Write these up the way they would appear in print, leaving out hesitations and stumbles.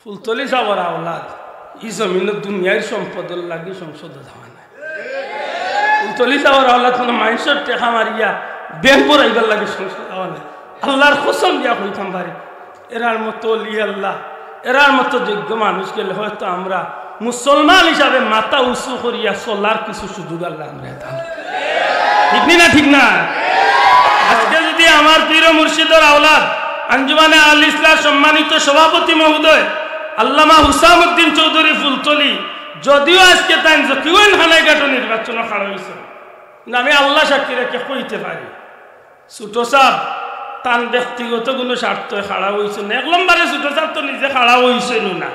ফুলতলি যাওয়ার আওলাদ ই জমিন দুনিয়ার সম্পদর লাগি সংসদ যাওয়া নাই। ফুলতলি যাওয়ার আওলাদ কোনো মানুষের টেকা মারিয়া ব্যাংক পড়াইবার লাগে সংসদ যাওয়া নাই। আল্লাহর কসম দিয়া হইতাম পারি এরার মতো অলি আল্লাহ এরার মতো যোগ্য মানুষ গেলে হয়তো আমরা মুসলমান হিসাবে মাথা উঁচু করিয়া চলার কিছু সুযোগ আল্লাহ আমরা ঠিক না ঠিক না। আজকে যদি আমার প্রিয় মুর্শিদের আওলাদ আঞ্জুমানে আল ইসলাম সম্মানিত সভাপতি মহোদয় আল্লামা হুসামউদ্দিন চৌধুরী ফুলতলি যদিও আজকে তাই জকিউন হানাইঘাট নির্বাচন খাড়া হয়েছে, আমি আল্লাহ সাক্ষী রেখে কইতে পারি ছোট সাহ তার ব্যক্তিগত কোনো স্বার্থ খাড়া হয়েছে না। এক নম্বরে ছোট সাহ তো নিজে খাড়া হয়েছে না।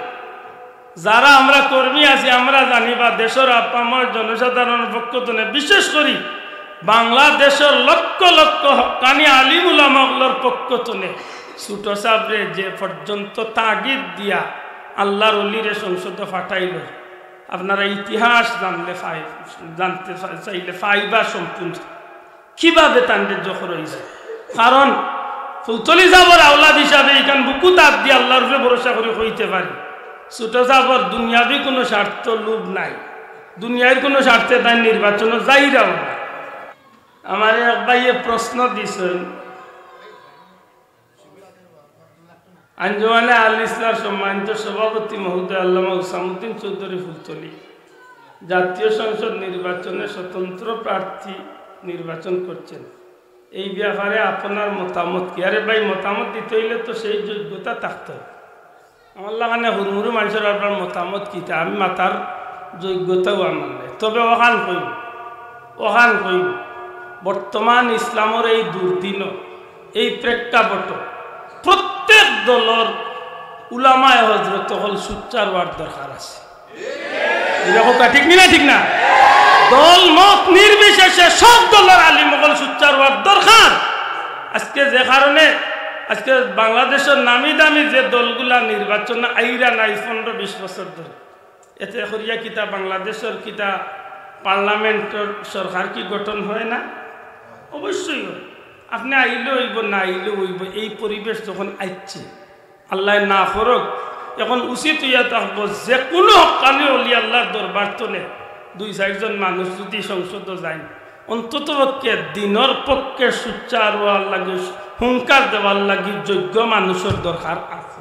যারা আমরা কর্মী আছি আমরা জানি বা দেশের আপামর জনসাধারণের পক্ষ থেকে বিশেষ করি বাংলাদেশের লক্ষ লক্ষ হক্কানি আলিম উলামাগুলোর পক্ষ থেকে ছোট সাহেবরে যে পর্যন্ত তাগিদ দিয়া আল্লাহর অলিরে সংসদে ফাটাইল, আপনারা ইতিহাস জানতে চাইলে ফাইবা সম্পূর্ণ কিভাবে তান্ডের জখর হয়েছে। কারণ ফুলতলি যাবর আওলাদ হিসাবে এখান বুকু তাপ দিয়ে আল্লাহর উপরে ভরসা করে হইতে পারি ছোট যাবর দুনিয়াবি কোনো স্বার্থ লোভ নাই, দুনিয়ার কোনো স্বার্থে তাই নির্বাচনে যাইরাও না। আমার এক ভাইয়ে প্রশ্ন দিয়েছেন আঞ্জুমানে আল ইসলাম সম্মানিত সভাপতি মহোদয় আল্লামা হুসামউদ্দিন চৌধুরী ফুলতলি জাতীয় সংসদ নির্বাচনে স্বতন্ত্র প্রার্থী নির্বাচন করছেন, এই ব্যাপারে আপনার মতামত কি? আরে ভাই মতামত দিতে হইলে তো সেই যোগ্যতা থাকতে হবে। আমার লাগানে হুরমুরু মানুষের আপনার মতামত কি আমি মাতার যোগ্যতাও আমার নাই। তবে ওখান কইব বর্তমান ইসলামের এই দুর্দিন এই প্রেক্ষাপট প্রত্যেক দলের উলামায়ে হযরত হল সুচ্চার হওয়ার দরকার আছে। ঠিক না ঠিক না? দল মত নির্বিশেষে সব দলের আলিম হল সুচ্চার হওয়ার দরকার। আজকে যে কারণে আজকে বাংলাদেশের নামি দামি যে দলগুলা নির্বাচন আইরা নাই 15-20 বছর ধরে, এতে করিয়া কিতা বাংলাদেশের কিতা পার্লামেন্টের সরকার কি গঠন হয় না? অবশ্যই হয়। আপনি আইলে হইব না আইলে হইব। এই পরিবেশ যখন আইছে আল্লাহ না করুক এখন উচিত হইয়া থাকবো যে কোনো হক্কানি অলি আল্লাহর দরবার তোলে 2-4 জন মানুষ যদি সংসদ যায় অন্তত পক্ষে দিনের পক্ষে সুচ্চার হওয়ার লাগে হুঙ্কার দেওয়ার লাগে যোগ্য মানুষের দরকার আছে।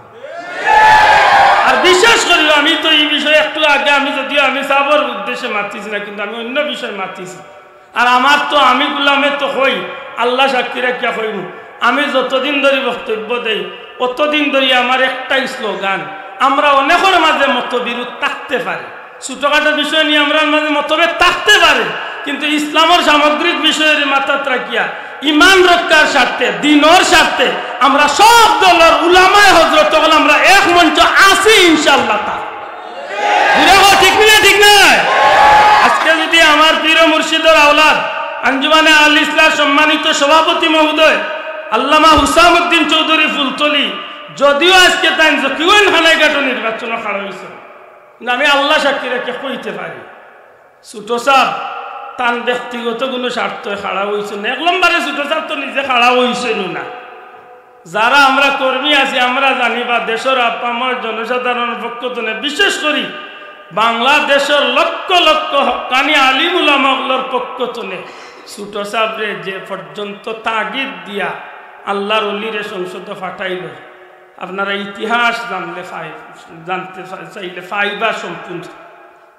আর বিশেষ করি আমি তো এই বিষয়ে একটু আগে আমি সাবর উদ্দেশ্যে মাতিছি না, কিন্তু আমি অন্য বিষয়ে মাতিছি। আর আমার তো আমি গুলামে তো হই আল্লাহ সাক্ষীরা কে হইব, আমি যতদিন ধরে বক্তব্য দেই অতদিন ধরে আমার একটাই স্লোগান, আমরা অনেকের মাঝে মতবিরোধ থাকতে পারি, ছোটখাটো বিষয় নিয়ে আমরা মাঝে মতভেদ থাকতে পারে, কিন্তু ইসলামের সামগ্রিক বিষয়ের মাথাত রাখিয়া ইমান রক্ষার স্বার্থে দিনের স্বার্থে আমরা সব দলের উলামায়ে হযরত হল আমরা এক মঞ্চ আছি ইনশাআল্লাহ। ঠিক না ঠিক না? আজকে যদি আমার প্রিয় মুর্শিদের আওলাদ আঞ্জুমানে আল ইসলাম সম্মানিত সভাপতি মহোদয় আল্লামা হুসামউদ্দিন চৌধুরী ফুলতলি যদিও আজকে তাই জকিউন হানাইঘাট নির্বাচন খাড়া হয়েছে, আমি আল্লাহ সাক্ষী রেখে কইতে পারি ছোট সাহ তার ব্যক্তিগত কোনো স্বার্থ খাড়া হয়েছে না। এক নম্বরে ছোট সাহ তো নিজে খাড়া হয়েছে না। যারা আমরা কর্মী আছি আমরা জানি বা দেশের আপামর জনসাধারণের পক্ষ থেকে বিশেষ করি বাংলাদেশের লক্ষ লক্ষ হক্কানি আলিম উলামাগুলোর পক্ষ থেকে ছোট সাহেবরে যে পর্যন্ত তাগিদ দিয়া আল্লাহর অলিরে সংসদে ফাটাইল, আপনারা ইতিহাস জানতে চাইলে ফাইবা সম্পূর্ণ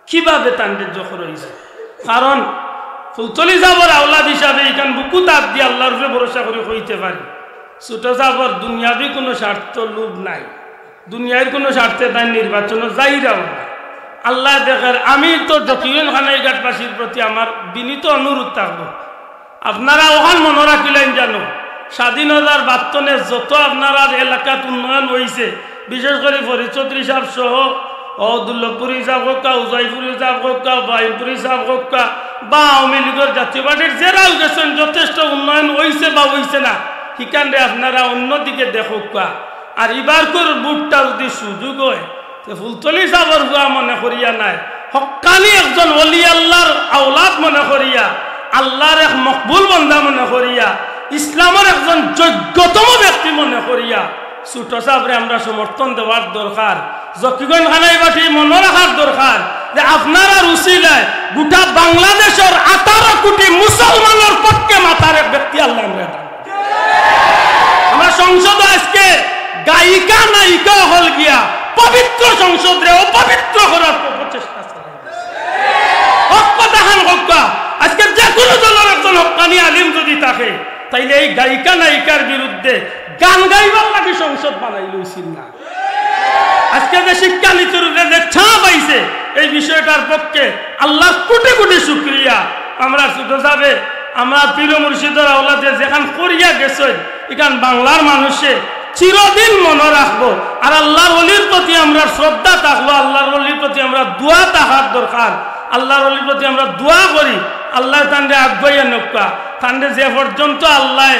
কিভাবে তান্ডের জখর হয়েছে। কারণ ফুলতলি যাবর আওলাদ হিসাবে এখান বুকু তাপ দিয়ে আল্লাহর উপরে ভরসা করে হইতে পারি ছোট যাবর দুনিয়াবি কোনো স্বার্থ লোভ নাই, দুনিয়ার কোনো স্বার্থে তাই নির্বাচনে যাইরাও না। আল্লাহ দেখেন আমি তো জকিউন হানাইঘাটবাসীর প্রতি আমার বিনীত অনুরোধ থাকবো আপনারা ওখান মনে রাখিলেন জানো স্বাধীনতার 72 যত আপনার এলাকাত উন্নয়ন হয়েছে, বিশেষ করে ফরিদচৌধুরী সাহেব সহ দুর্লভপুরি সাহেব হোক, উজাইপুরি সাহেব হোক, বাইমপুরি সাহেব হোক বা আওয়ামী লীগের জাতীয় পার্টির যারাও গেছেন যথেষ্ট উন্নয়ন হয়েছে বা হয়েছে না সেখানে আপনারা অন্যদিকে দেখুক। আর এবার করে বুটটা যদি সুযোগ হয় ফুলতলি সাহেবের হুয়া মনে করিয়া নাই হক্কানি একজন ওলি আল্লাহর আওলাদ মনে করিয়া আল্লাহর এক মকবুল বান্দা মনে করিয়া ইসলামের একজন যোগ্যতম ব্যক্তি মনে করিয়া ছোট সাহেবরে আমরা সমর্থন দেওয়ার দরকার। জকিগঞ্জ খানাইবাটি মনে রাখার দরকার যে আপনারা উসিলায় গোটা বাংলাদেশের 18 কোটি মুসলমানের পক্ষে মাথার এক ব্যক্তি আল্লাহ আমরা সংসদ আজকে গায়িকা নায়িকা হল গিয়া পবিত্র সংসদরে অপবিত্র করার প্রচেষ্টা আজকে যে কোনো দলের একজন হক্কানি আলিম যদি থাকে তাইলে এই গায়িকা নায়িকার বিরুদ্ধে গান গাইবার লাগে সংসদ বানাই লইছিল না আজকে যে শিক্ষানীতির যে ছাপ আইছে এই বিষয়টার পক্ষে আল্লাহ কোটি কোটি শুকরিয়া আমরা ছোট যাবে আমরা পীর মুর্শিদের আওলাদে যেখান করিয়া গেছে এখান বাংলার মানুষে চিরদিন মনে রাখবো আর আল্লাহর ওলির প্রতি আমরা শ্রদ্ধা থাকলো আল্লাহর ওলির প্রতি আমরা দোয়া থাকার দরকার আল্লাহর ওলির প্রতি আমরা দোয়া করি আল্লাহ তান্ডে আগাইয়া নৌকা তান্ডে যে পর্যন্ত আল্লাহ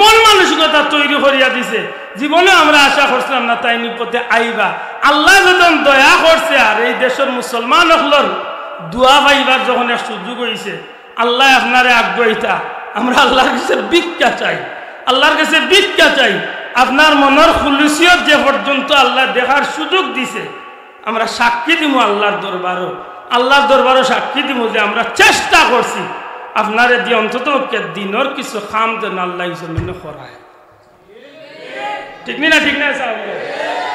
মন মানসিকতা তৈরি করিয়া দিছে জীবনে আমরা আশা করছিলাম না তাই নিপথে আইবা আল্লাহ যখন দয়া করছে আর এই দেশের মুসলমান হলর দোয়া পাইবার যখন এক সুযোগ হয়েছে আল্লাহ আপনারে আগাইতা আমরা আল্লাহর কাছে ভিক্ষা চাই আল্লাহর কাছে ভিক্ষা চাই আপনার মনের খুলুসিয়ত যে পর্যন্ত আল্লাহ দেখার সুযোগ দিছে আমরা সাক্ষী দিব আল্লাহর দরবারও সাক্ষী দিব যে আমরা চেষ্টা করছি আপনারে দিয়ে অন্তত দিনের কিছু খাম যেন আল্লাহ জমিনে করায় ঠিক না ঠিক না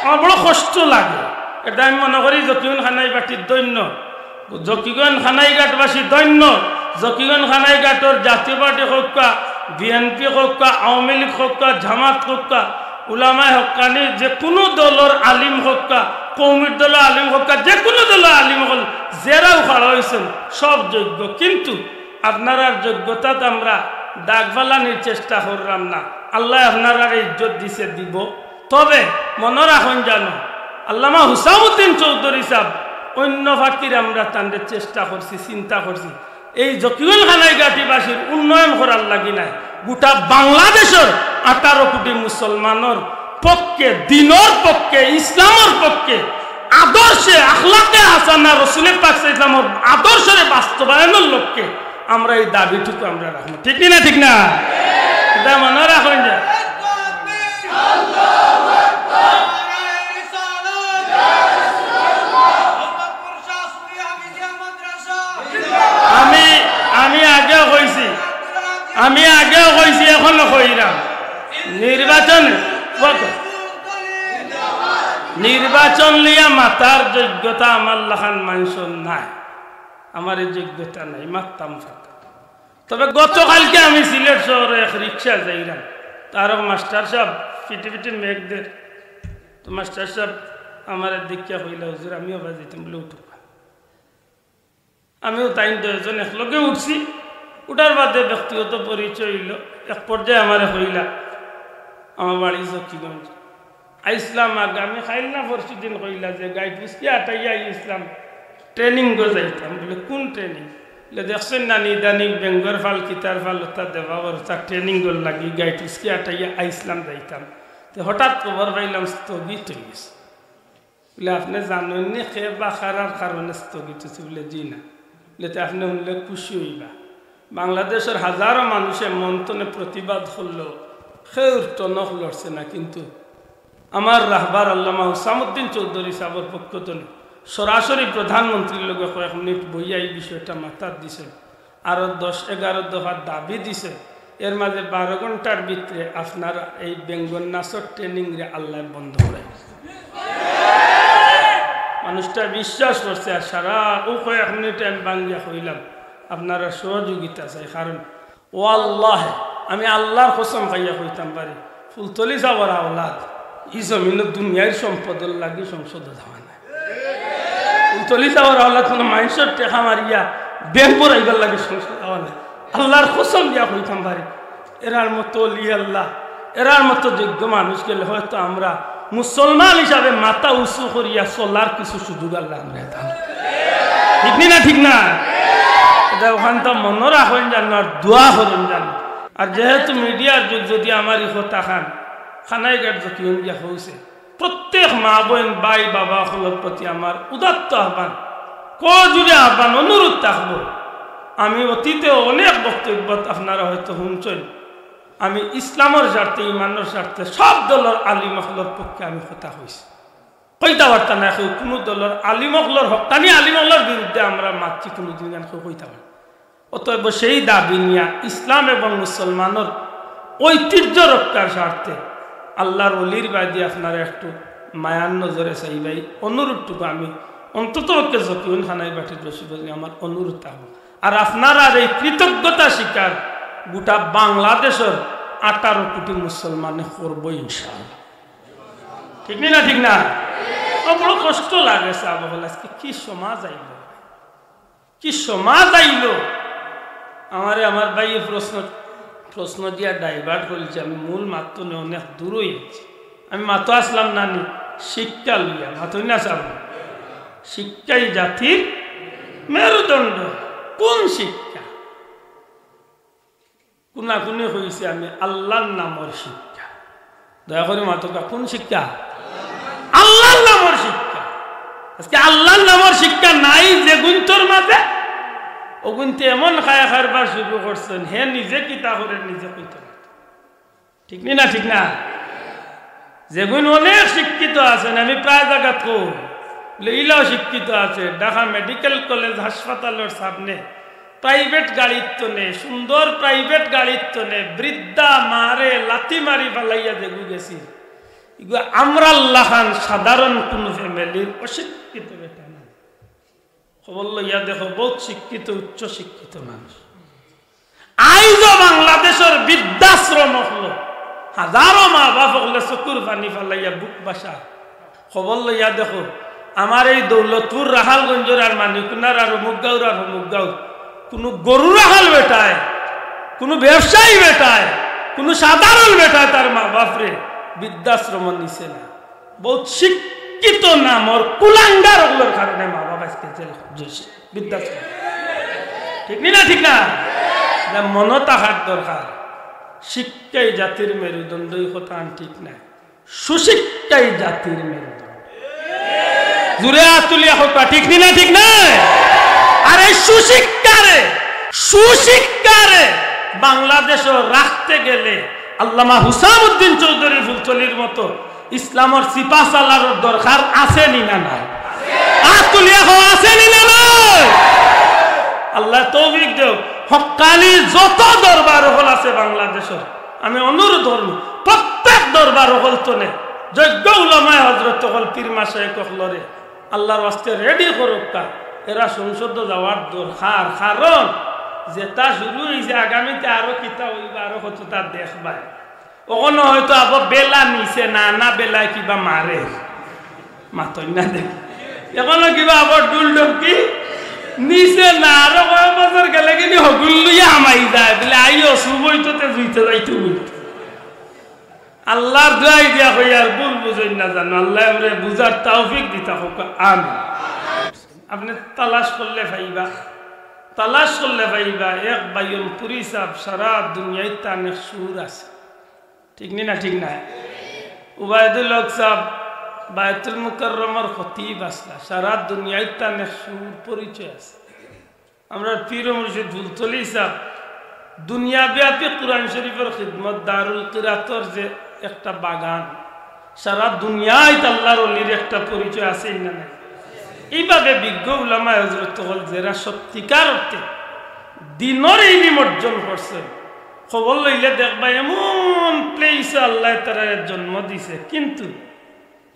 আমার বড় কষ্ট লাগে এটা আমি মনে করি জকিগঞ্জ খানাইবাটির দৈন্য জকিগঞ্জ খানাইঘাটবাসী দৈন্য জকিগঞ্জ খানাইঘাটর জাতীয় পার্টি হোক বিএনপি হোক আওয়ামী লীগ হোক জামাত হোক উলামায়ে হক্কানি যে কোনো দলের আলিম হোক কৌমির দলের আলিম হোক যে কোনো দলের আলিম হল যারাও খাড়া হয়েছেন সব যোগ্য কিন্তু আপনার যোগ্যতাতে আমরা দাগ ফালানির চেষ্টা করলাম না আল্লাহ আপনার ইজ্জত দিছে দিব তবে মনে রাখুন জানো আল্লামা হুসামউদ্দিন চৌধুরী সাহেব অন্য ফাঁকির আমরা তাদের চেষ্টা করছি চিন্তা করছি এই জকিগঞ্জ খানাইঘাটিবাসীর উন্নয়ন করার লাগি নাই গোটা বাংলাদেশের 18 কোটি মুসলমানের পক্ষে দিনের পক্ষে ইসলামের পক্ষে আদর্শে আখলাকে হাসানা রাসূল পাক সাল্লাল্লাহু আদর্শের বাস্তবায়নের লক্ষ্যে আমরা এই দাবিটুকু আমরা রাখবো ঠিক না ঠিক না এটা মনে রাখুন যে আমি আগেও কইছি এখনো কইরাম নির্বাচন লিয়া মাতার যোগ্যতা আমার লাখান মানুষের নাই আমার এই যোগ্যতা নাই মারতাম ফাতা তবে গতকালকে আমি সিলেট শহরে এক রিক্সা যাইলাম তার মাস্টার সাহেব পিটি মেঘদের তো মাস্টার সাহেব আমার দীক্ষা হইলা হুজুর আমিও বাজিতাম বলে উঠুক আমিও তাই দুজন একলগে উঠছি উঠার বাদে ব্যক্তিগত পরিচয় হইল এক পর্যায়ে আমার হইলা আমার বাড়ি জকিগঞ্জ আইসলাম আগে আমি খাইল না পরশু দিন কইলা যে গাইড বুঝকি আটাইয়া ইসলাম ট্রেনিং গো যাইতাম বলে কোন ট্রেনিং বলে দেখছেন না নিদানি বেঙ্গর ফাল কিতার ফাল ওটা দেওয়া ওর তার ট্রেনিং গোল লাগি গাইড বুঝকি আটাইয়া আইসলাম যাইতাম তো হঠাৎ খবর পাইলাম স্থগিত হয়ে গেছে বলে আপনি জানেননি খে বা খারার কারণে স্থগিত হয়েছে বলে জি না বলে তো আপনি শুনলে খুশি হইবা বাংলাদেশের হাজারো মানুষের মন্থনে প্রতিবাদ করলো খেউর টনক লড়ছে না কিন্তু আমার রাহবার আল্লামা হুসামউদ্দিন চৌধুরী সাহেবের পক্ষ থেকে সরাসরি প্রধানমন্ত্রীর লগে কয়েক মিনিট বইয়া এই বিষয়টা মাথার দিছে আরও 10-11 দফার দাবি দিছে এর মাঝে 12 ঘন্টার ভিতরে আপনারা এই বেঙ্গল নাচর ট্রেনিং রে আল্লাহ বন্ধ করে মানুষটা বিশ্বাস করছে আর সারা ও কয়েক মিনিট আমি বাঙ্গিয়া হইলাম আপনারা সহযোগিতা চাই কারণ ও আল্লাহ আমি আল্লাহর কসম খাইয়া কইতাম পারি ফুলতলি যাবার আওলাদ ই জমিনের দুনিয়ার সম্পদের লাগি সংসদ যাওয়া নাই ফুলতলি যাবার আওলাদ কোনো মানুষের টেকা মারিয়া ব্যাংক পড়াইবার লাগে সংসদ যাওয়া নাই আল্লাহর কসম দিয়া কইতাম পারি এরার মতো অলি আল্লাহ এরার মতো যোগ্য মানুষ গেলে হয়তো আমরা মুসলমান হিসাবে মাথা উঁচু করিয়া চলার কিছু সুযোগ আল্লাহ আমরা ঠিক না ঠিক না এটা ওখান তো মনে রাখেন জানো আর দোয়া করেন জানো আর যেহেতু মিডিয়ার যুগ যদি আমার ইহতা খানাইঘাট জকিগঞ্জ গিয়া হয়েছে প্রত্যেক মা বোন ভাই বাবা সকলের প্রতি আমার উদাত্ত আহ্বান কজুড়ে আহ্বান অনুরোধ থাকবো আমি অতীতে অনেক বক্তব্য আপনারা হয়তো শুনছেন আমি ইসলামের স্বার্থে ইমানের স্বার্থে সব দলের আলিম সকলের পক্ষে আমি কথা হয়েছি কইতা পারতা না কেউ কোনো দলের আলিমগলর হকানি আলিমগলর বিরুদ্ধে আমরা মাতছি কোনোদিন কেউ কইতা পারি। অতএব সেই দাবি নিয়া ইসলাম এবং মুসলমানের ঐতিহ্য রক্ষার স্বার্থে আল্লাহর অলির বাদী আপনারা একটু মায়ার নজরে চাইবাই অনুরোধটুকু আমি অন্তত ওকে জকিউন খানাই বাটির রসিদ আমার অনুরোধ থাকবো। আর আপনারা এই কৃতজ্ঞতা স্বীকার গোটা বাংলাদেশের 18 কোটি মুসলমানে করবো ইনশাআল্লাহ। ঠিক না ঠিক না? বড় কষ্ট লাগে সাহেব আজকে কি সমাজ আইল, কি সমাজ আইল। আমার ভাই প্রশ্ন দিয়া ডাইভার্ট করেছে। আমি মূল মাত্র অনেক দূর হয়েছি। আমি মাতো আসলাম নানি শিক্ষা লইয়া মাতো না চাব। শিক্ষাই জাতির মেরুদণ্ড। কোন শিক্ষা? কোনাকুনি হয়েছে আমি আল্লাহর নামর শিক্ষা। দয়া করে মাতকা কোন শিক্ষা? আল্লাহর নামর শিক্ষা। আজকে আল্লাহর নামর শিক্ষা নাই যে গুণতর মাঝে ও গুনতে এমন খায়া খারবার শুরু করছেন হে নিজে কিতা করে নিজে কইতে পারত। ঠিক না ঠিক না? যেগুন অনেক শিক্ষিত আছেন আমি প্রায় জায়গা বলে ইলাও শিক্ষিত আছে। ঢাকা মেডিকেল কলেজ হাসপাতালের সামনে প্রাইভেট গাড়ির তনে সুন্দর প্রাইভেট গাড়ির তনে বৃদ্ধা মারে লাথি মারি ফেলাইয়া যেগু গেছি এগুলো আমরা আল্লাহ খান সাধারণ কোন ফ্যামিলির অশিক্ষিত বেটা না। খবর লইয়া দেখো বহুত শিক্ষিত উচ্চ শিক্ষিত মানুষ। আইজও বাংলাদেশের বৃদ্ধাশ্রম হলো হাজারো মা বাপ হলে চকুর পানি ফেলাইয়া বুক বাসা। খবর লইয়া দেখো আমার এই দৌলতপুর রাহালগঞ্জের আর মানিকুনার আর মুগগাঁওর আর মুগগাঁও কোনো গরু রাখাল বেটায়, কোনো ব্যবসায়ী বেটায়, কোনো সাধারণ বেটায় তার মা বাপরে বৃদ্ধাশ্রম নিছে না। বহুত শিক্ষিত নামর কুলাঙ্গার ওগুলোর কারণে মা বাবা আজকে বৃদ্ধাশ্রম। ঠিক না ঠিক না? মনে থাকার দরকার। শিক্ষাই জাতির মেরুদণ্ড এই কথা ঠিক না। সুশিক্ষাই জাতির মেরুদণ্ড। জুড়ে আতুলিয়া হোক ঠিক না ঠিক না? আর এই সুশিক্ষারে বাংলাদেশও রাখতে গেলে আল্লামা হুসামউদ্দিন চৌধুরী ফুলতলির মতো ইসলামের সিপা সালার দরকার আছে নি না নাই? আতুলিয়া হওয়া আছে নি না নাই? আল্লাহ তৌফিক দেও। হক্কানি যত দরবার হল আছে বাংলাদেশের আমি অনুরোধ করব প্রত্যেক দরবার হল তনে যোগ্য উলামায়ে হযরত হল পীর মাশায়েখ হলরে আল্লাহর ওয়াস্তে রেডি করুক। এরা সংসদ যাওয়ার দরকার। কারণ যেটা শুরু হয়েছে আগামীতে আরো কিতা হইবা আরো কতটা দেখবাই। ওখানে হয়তো আবার বেলা নিছে না বেলায় কিবা মারে মাতই না দেখ। এখনো কিবা আবার ডুল ডুবকি নিচে না আরো কয়েক বছর গেলে কিন্তু হগুল লইয়া আমাই যায় বলে আইও সুবইতে জুইতে যাইতে বলতো। আল্লাহর দোয়াই দিয়া হই আর ভুল বুঝই না জানো। আল্লাহ আমরা বুঝার তৌফিক দিতা হোক আমিন। আপনি তালাশ করলে পাইবা এক বাইয়ন পুরি সাহেব সারা দুনিয়ায় তার অনেক সুর আছে। ঠিক না ঠিক না? উবায়দুল হক সাহেব বায়তুল মুকাররমের খতিব আসলা সারা দুনিয়ায় তার অনেক সুর পরিচয় আছে। আমরা পীর মুর্শিদ ফুলতলি সাহেব দুনিয়াব্যাপী কুরআন শরীফের খিদমত দারুল কিরাতর যে একটা বাগান সারা দুনিয়ায় আল্লাহর ওলির একটা পরিচয় আছে না নাই? এইভাবে বিজ্ঞ উলামায়ে হযরত হল যারা সত্যিকার অর্থে দিনের ইলম অর্জন করছে খবর লইলে দেখবা এমন প্লেসে আল্লাহ তারা জন্ম দিছে কিন্তু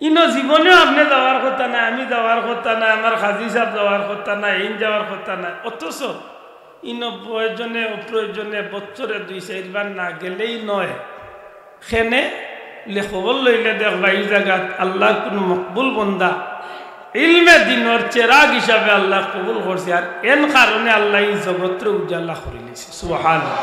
ইনো জীবনেও আপনি যাওয়ার কথা নাই, আমি যাওয়ার কথা নাই, আমার হাজি সাহেব যাওয়ার কথা নাই, ইন যাওয়ার কথা নাই। অথচ ইনো প্রয়োজনে অপ্রয়োজনে বছরে 2-4 বার না গেলেই নয়। সেনে খবর লইলে দেখবা এই জায়গাত আল্লাহর কোনো মকবুল বন্দা ইলমে দিনের চেরাগ হিসাবে আল্লাহ কবুল করছে। আর এন কারণে আল্লাহ এই জগৎরে উজালা করে নিছে। সুবহানাল্লাহ।